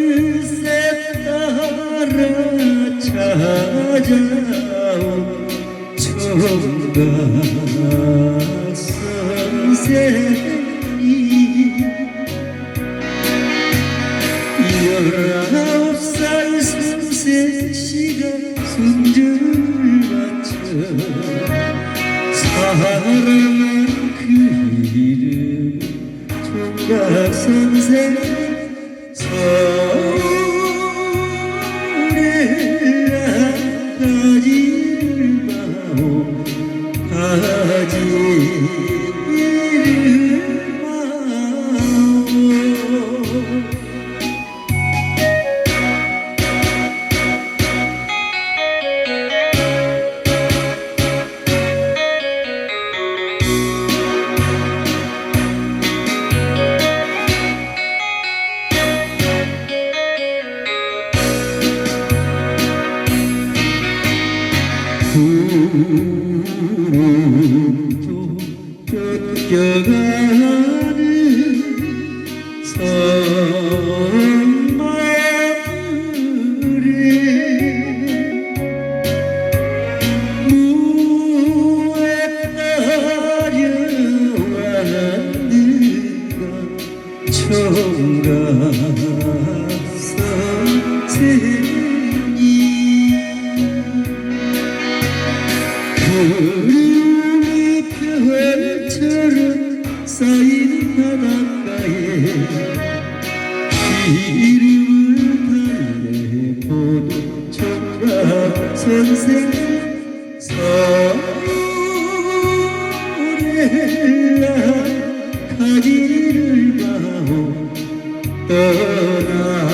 철새 따라 찾아온 총각 선생이 19살 선생씨가 손주를 바쳐 사랑한 그 이름 총각 선생 서울에 가지를 마오 가지를 마오 구름도 껴가는 섬마을에 무에 따려왔는가 총각 선생님 구름이 별처럼 쌓인 바닷가에 이름을 달래보는 총각 선생 서울에 가지를 마오 떠나